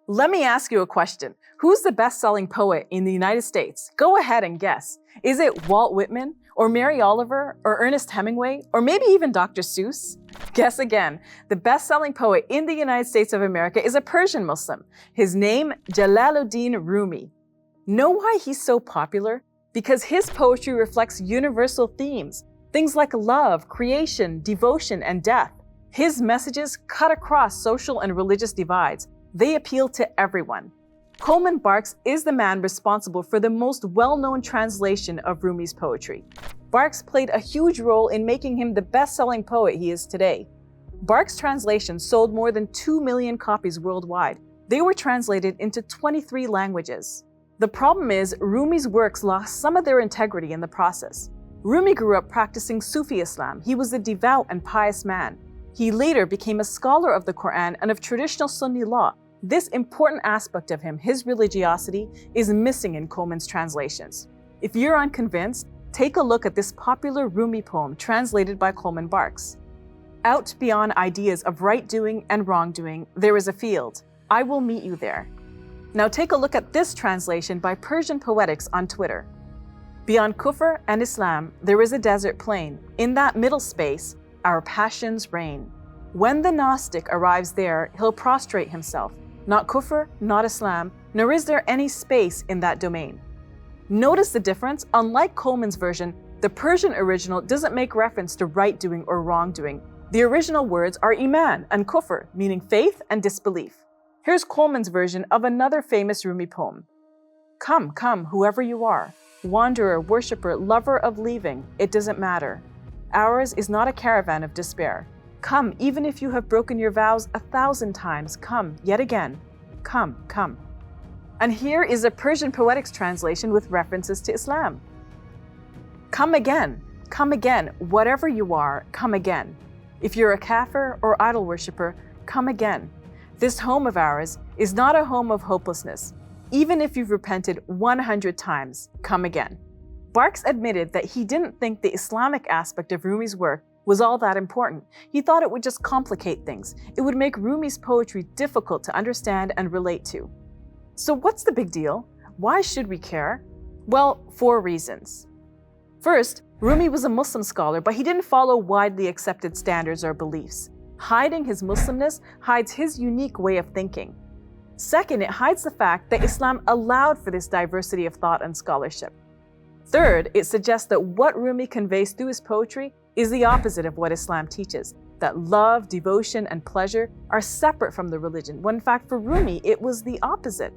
Let me ask you a question. Who's the best-selling poet in the United States? Go ahead and guess. Is it Walt Whitman, or Mary Oliver, or Ernest Hemingway, or maybe even Dr. Seuss? Guess again. The best-selling poet in the United States of America is a Persian Muslim. His name, Jalaluddin Rumi. Know why he's so popular? Because his poetry reflects universal themes, things like love, creation, devotion, and death. His messages cut across social and religious divides. They appeal to everyone. Coleman Barks is the man responsible for the most well-known translation of Rumi's poetry. Barks played a huge role in making him the best-selling poet he is today. Barks' translation sold more than 2 million copies worldwide. They were translated into 23 languages. The problem is, Rumi's works lost some of their integrity in the process. Rumi grew up practicing Sufi Islam. He was a devout and pious man. He later became a scholar of the Quran and of traditional Sunni law. This important aspect of him, his religiosity, is missing in Coleman's translations. If you're unconvinced, take a look at this popular Rumi poem translated by Coleman Barks. Out beyond ideas of right doing and wrongdoing, there is a field. I will meet you there. Now take a look at this translation by Persian Poetics on Twitter. Beyond Kufr and Islam, there is a desert plain. In that middle space, our passions reign. When the Gnostic arrives there, he'll prostrate himself. Not Kufr, not Islam, nor is there any space in that domain. Notice the difference. Unlike Coleman's version, the Persian original doesn't make reference to right doing or wrongdoing. The original words are iman and kufr, meaning faith and disbelief. Here's Coleman's version of another famous Rumi poem. Come, come, whoever you are, wanderer, worshipper, lover of leaving, it doesn't matter. Ours is not a caravan of despair. Come, even if you have broken your vows 1,000 times, come, yet again. Come, come. And here is a Persian Poetics translation with references to Islam. Come again, whatever you are, come again. If you're a kafir or idol worshipper, come again. This home of ours is not a home of hopelessness. Even if you've repented 100 times, come again. Barks admitted that he didn't think the Islamic aspect of Rumi's work was all that important. He thought it would just complicate things. It would make Rumi's poetry difficult to understand and relate to. So what's the big deal? Why should we care? Well, 4 reasons. First, Rumi was a Muslim scholar, but he didn't follow widely accepted standards or beliefs. Hiding his Muslimness hides his unique way of thinking. Second, it hides the fact that Islam allowed for this diversity of thought and scholarship. Third, it suggests that what Rumi conveys through his poetry is the opposite of what Islam teaches, that love, devotion, and pleasure are separate from the religion, when in fact for Rumi it was the opposite.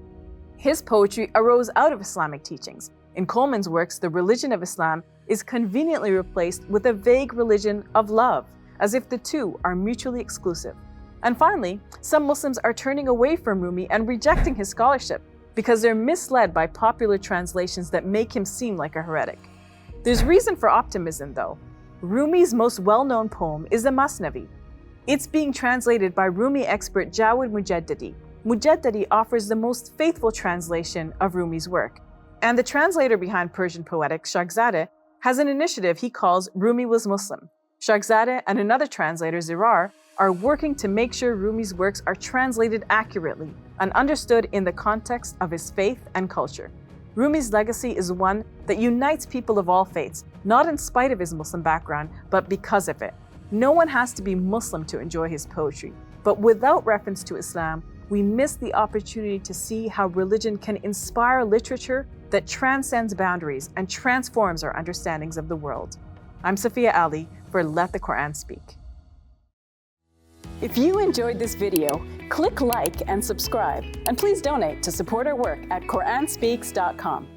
His poetry arose out of Islamic teachings. In Coleman's works, the religion of Islam is conveniently replaced with a vague religion of love, as if the two are mutually exclusive. And finally, some Muslims are turning away from Rumi and rejecting his scholarship because they're misled by popular translations that make him seem like a heretic. There's reason for optimism though. Rumi's most well-known poem is the Masnavi. It's being translated by Rumi expert Jawed Mujaddadi. Mujaddadi offers the most faithful translation of Rumi's work. And the translator behind Persian Poetics, Shahzadeh, has an initiative he calls Rumi Was Muslim. Shahzadeh and another translator, Zirar, are working to make sure Rumi's works are translated accurately and understood in the context of his faith and culture. Rumi's legacy is one that unites people of all faiths, not in spite of his Muslim background, but because of it. No one has to be Muslim to enjoy his poetry, but without reference to Islam, we miss the opportunity to see how religion can inspire literature that transcends boundaries and transforms our understandings of the world. I'm Safiya Ali for Let the Quran Speak. If you enjoyed this video, click like and subscribe, and please donate to support our work at QuranSpeaks.com.